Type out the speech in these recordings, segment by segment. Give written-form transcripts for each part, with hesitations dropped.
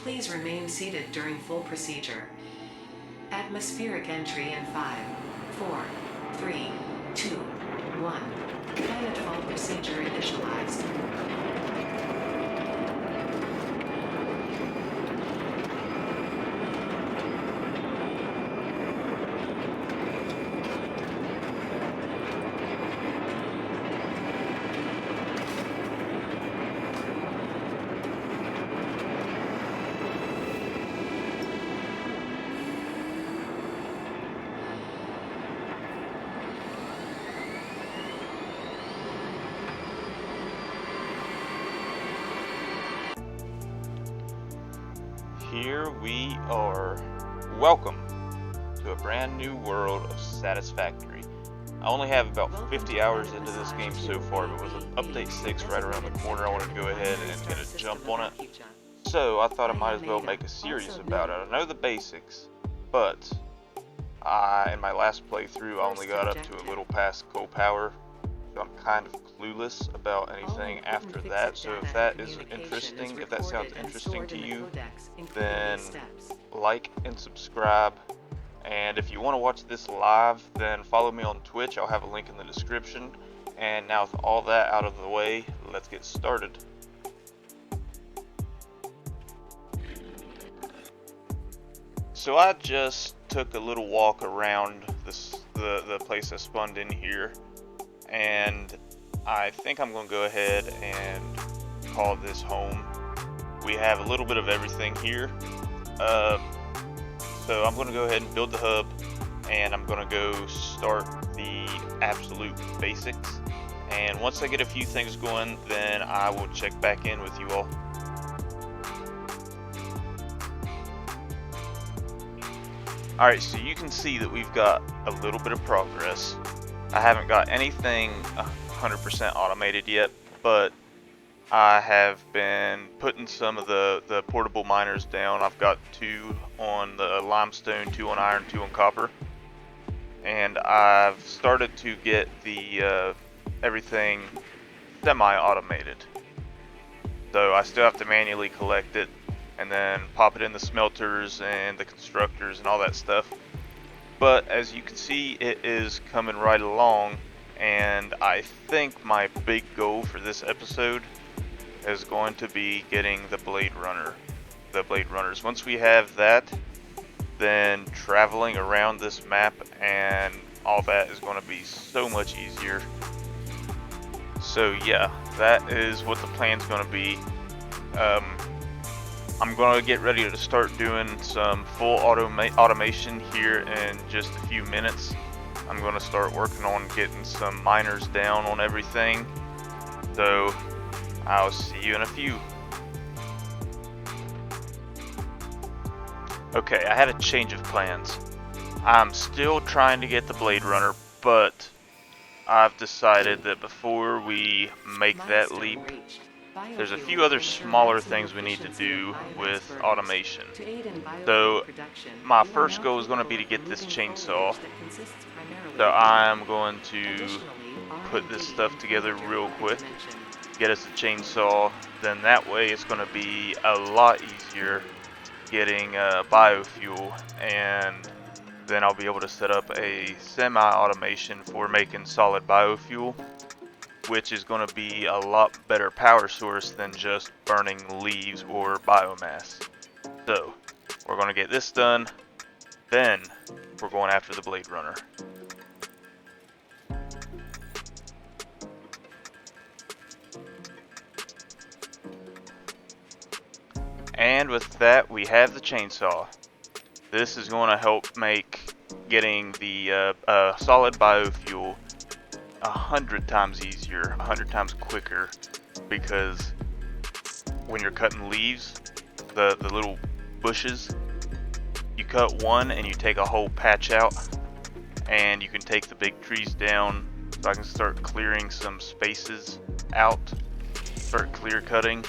Please remain seated during full procedure. Atmospheric entry in 5, 4, 3, 2, 1. Planetfall procedure initialized. Here we are. Welcome to a brand new world of Satisfactory. I only have about 50 hours into this game so far, but with update 6 right around the corner, I wanted to go ahead and get a jump on it. So I thought I might as well make a series about it. I know the basics, but in my last playthrough, I only got up to a little past coal power. So I'm kind of clueless about anything after that, so if that is interesting, if that sounds interesting to you, then like and subscribe. And if you want to watch this live, then follow me on Twitch. I'll have a link in the description. And now with all that out of the way, let's get started. So I just took a little walk around the place I spawned in here, and I think I'm going to go ahead and call this home. We have a little bit of everything here, so I'm going to go ahead and build the hub, and I'm going to go start the absolute basics, and once I get a few things going, then I will check back in with you all. Alright, so you can see that we've got a little bit of progress. I haven't got anything 100% automated yet, but I have been putting some of the portable miners down. I've got 2 on the limestone, 2 on iron, 2 on copper, and I've started to get the everything semi-automated. So I still have to manually collect it and then pop it in the smelters and the constructors and all that stuff. But as you can see, it is coming right along, and I think my big goal for this episode is going to be getting the Blade Runners. Once we have that, then traveling around this map and all that is going to be so much easier. So yeah, that is what the plan's going to be. I'm going to get ready to start doing some full automation here in just a few minutes. I'm going to start working on getting some miners down on everything. So I'll see you in a few. Okay, I had a change of plans. I'm still trying to get the Blade Runner, but I've decided that before we make that leap, there's a few other smaller things we need to do with automation. So my first goal is going to be to get this chainsaw. So I'm going to put this stuff together real quick, get us a chainsaw, then that way it's going to be a lot easier getting biofuel, and then I'll be able to set up a semi-automation for making solid biofuel, which is going to be a lot better power source than just burning leaves or biomass. So we're going to get this done, then we're going after the Blade Runner. And with that, we have the chainsaw. This is going to help make getting the solid biofuel 100 times easier, 100 times quicker, because when you're cutting leaves, the little bushes, you cut one and you take a whole patch out, and you can take the big trees down. So I can start clearing some spaces out, start clear cutting,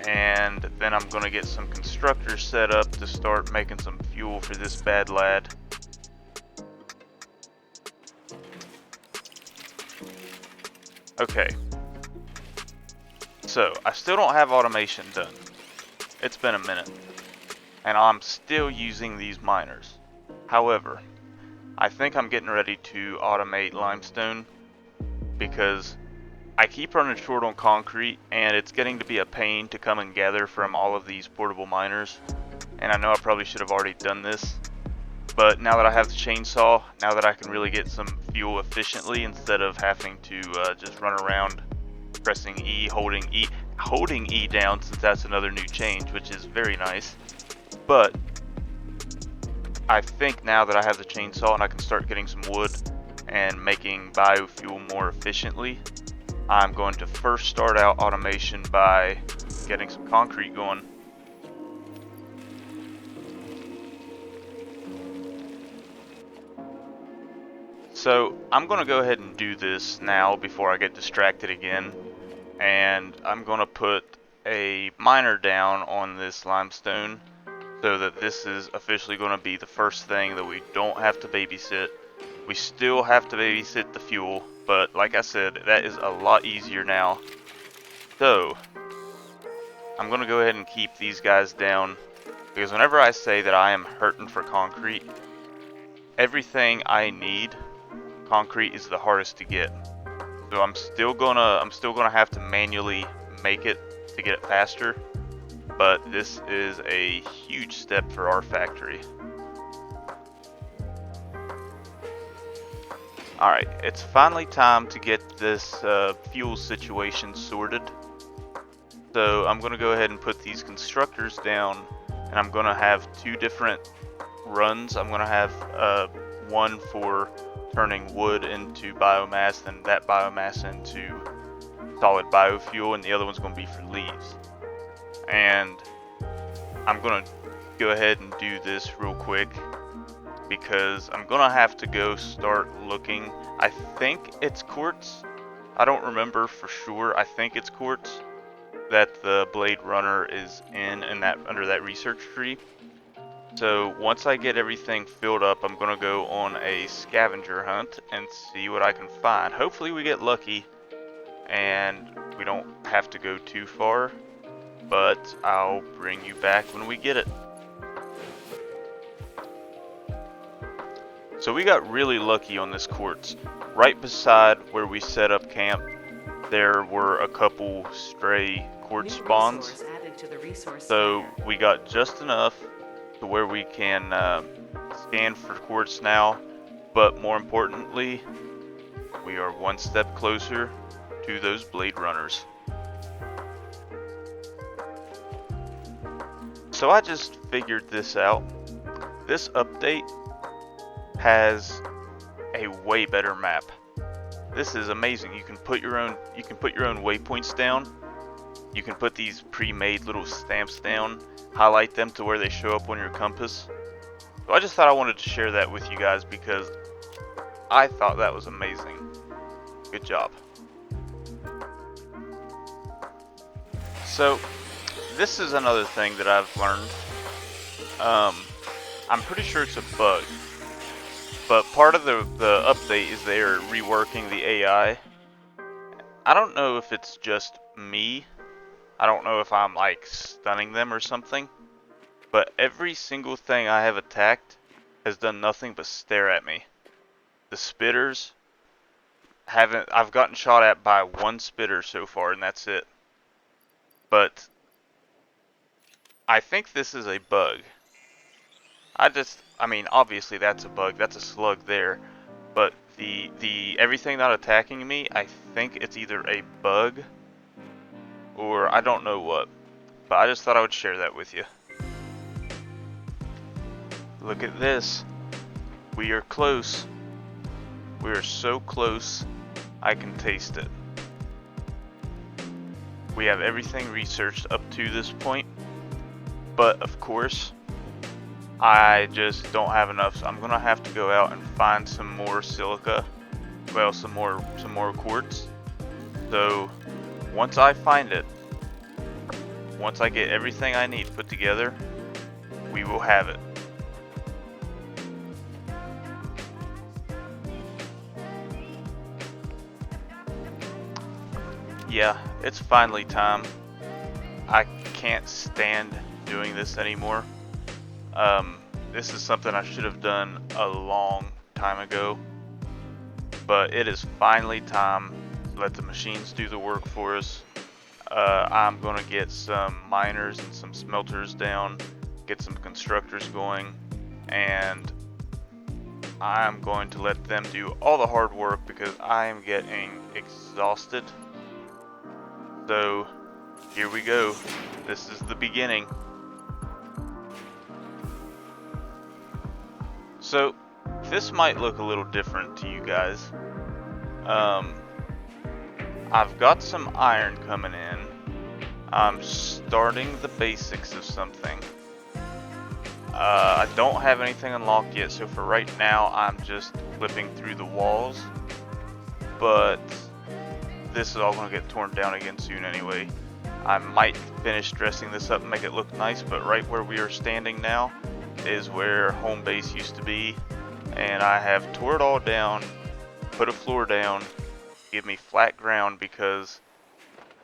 and then I'm going to get some constructors set up to start making some fuel for this bad lad. Okay, so I still don't have automation done, It's been a minute, and I'm still using these miners. However, I think I'm getting ready to automate limestone because I keep running short on concrete, and it's getting to be a pain to come and gather from all of these portable miners. And I know I probably should have already done this, but now that I have the chainsaw, now that I can really get some fuel efficiently instead of having to just run around pressing E, holding E down, since that's another new change, which is very nice. But I think now that I have the chainsaw and I can start getting some wood and making biofuel more efficiently, I'm going to first start out automation by getting some concrete going. So I'm going to go ahead and do this now before I get distracted again, and I'm going to put a miner down on this limestone so that this is officially going to be the first thing that we don't have to babysit. We still have to babysit the fuel, but like I said, that is a lot easier now. So I'm going to go ahead and keep these guys down, because whenever I say that I am hurting for concrete, everything I need, concrete is the hardest to get. So I'm still gonna have to manually make it to get it faster, but this is a huge step for our factory. Alright, it's finally time to get this fuel situation sorted. So I'm gonna go ahead and put these constructors down, and I'm gonna have two different runs. I'm gonna have one for turning wood into biomass and that biomass into solid biofuel, and the other one's going to be for leaves. And I'm going to go ahead and do this real quick because I'm going to have to go start looking. I think it's quartz. I don't remember for sure. I think it's quartz that the Blade Runner is in that under that research tree. So once I get everything filled up, I'm going to go on a scavenger hunt and see what I can find. Hopefully we get lucky and we don't have to go too far, but I'll bring you back when we get it. So we got really lucky on this quartz. Right beside where we set up camp, there were a couple stray quartz spawns. So we got just enough to where we can scan for quartz now, but more importantly, we are one step closer to those Blade Runners. So I just figured this out. This update has a way better map. This is amazing. You can put your own waypoints down. You can put these pre-made little stamps down, highlight them to where they show up on your compass. So I just thought I wanted to share that with you guys because I thought that was amazing. Good job. So this is another thing that I've learned. I'm pretty sure it's a bug, but part of the update is they're reworking the AI. I don't know if it's just me. I don't know if I'm like stunning them or something, but every single thing I have attacked has done nothing but stare at me. The spitters I've gotten shot at by one spitter so far, and that's it. But I think this is a bug. I mean, obviously that's a bug, that's a slug there, but the everything not attacking me, I think it's either a bug or I don't know what, but I just thought I would share that with you. Look at this. We are close. We are so close, I can taste it. We have everything researched up to this point, but of course, I just don't have enough, so I'm gonna have to go out and find some more silica, well, some more quartz. So once I find it, once I get everything I need put together, we will have it. Yeah, it's finally time. I can't stand doing this anymore. This is something I should have done a long time ago, but it is finally time to let the machines do the work for us. I'm gonna get some miners and some smelters down, get some constructors going, and I'm going to let them do all the hard work because I am getting exhausted. So here we go. This is the beginning. So this might look a little different to you guys. I've got some iron coming in. I'm starting the basics of something. I don't have anything unlocked yet, so for right now I'm just flipping through the walls. But this is all going to get torn down again soon anyway. I might finish dressing this up and make it look nice, but right where we are standing now is where home base used to be, and I have tore it all down, put a floor down, give me flat ground, because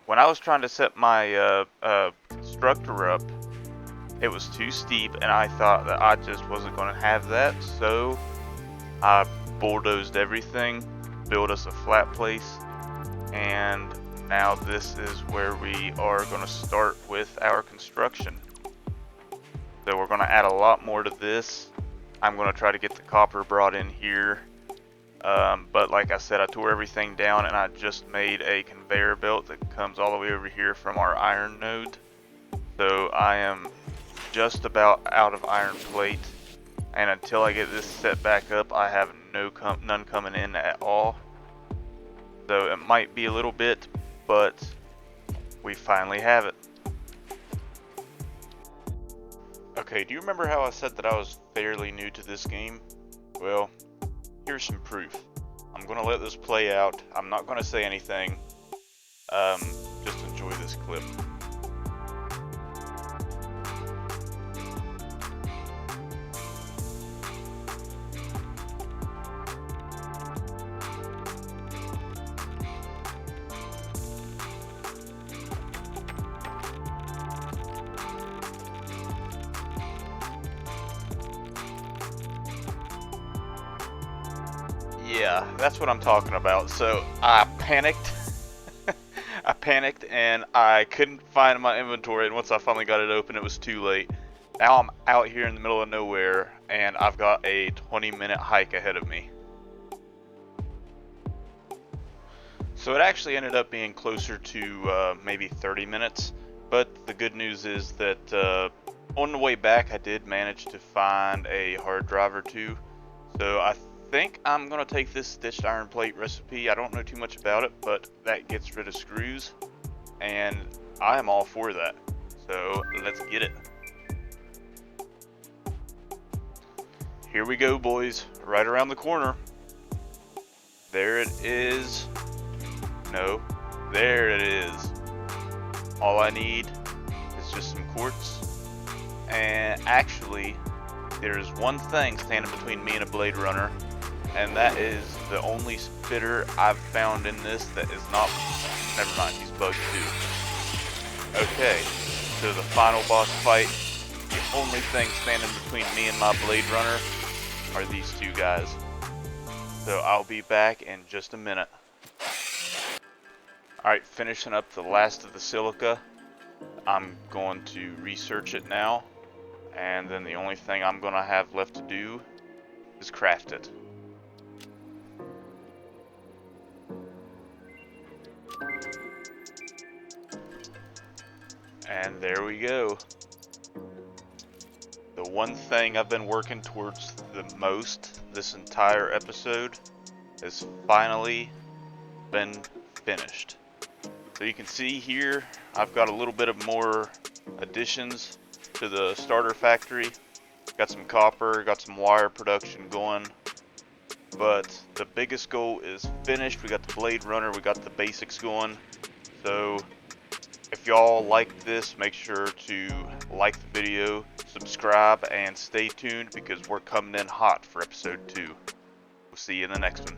when I was trying to set my constructor up, it was too steep and I thought that I just wasn't going to have that, so I bulldozed everything, built us a flat place, and now this is where we are going to start with our construction. So we're going to add a lot more to this. I'm going to try to get the copper brought in here. But like I said, I tore everything down and I just made a conveyor belt that comes all the way over here from our iron node. So I am just about out of iron plate. And until I get this set back up, I have none coming in at all. So it might be a little bit, but we finally have it. Okay, do you remember how I said that I was fairly new to this game? Well, here's some proof. I'm gonna let this play out. I'm not gonna say anything. Just enjoy this clip. Yeah, that's what I'm talking about. So I panicked. I panicked and I couldn't find my inventory, and once I finally got it open, it was too late. Now I'm out here in the middle of nowhere and I've got a 20-minute hike ahead of me. So it actually ended up being closer to maybe 30 minutes, but the good news is that on the way back I did manage to find a hard drive or two. So I think I'm going to take this stitched iron plate recipe. I don't know too much about it, but that gets rid of screws, and I am all for that. So let's get it. Here we go, boys. Right around the corner. There it is. No, there it is. All I need is just some quartz. And actually, there's one thing standing between me and a Blade Runner, and that is the only spitter I've found in this that is not... Never mind, he's bugged too. Okay, so the final boss fight, the only thing standing between me and my Blade Runner are these two guys. So I'll be back in just a minute. Alright, finishing up the last of the silica. I'm going to research it now, and then the only thing I'm going to have left to do is craft it. And there we go. The one thing I've been working towards the most this entire episode has finally been finished. So you can see here, I've got a little bit of more additions to the starter factory. Got some copper, got some wire production going. But the biggest goal is finished. We got the Blade Runner, we got the basics going. So if y'all like this, make sure to like the video, subscribe, and stay tuned because we're coming in hot for episode 2. We'll see you in the next one.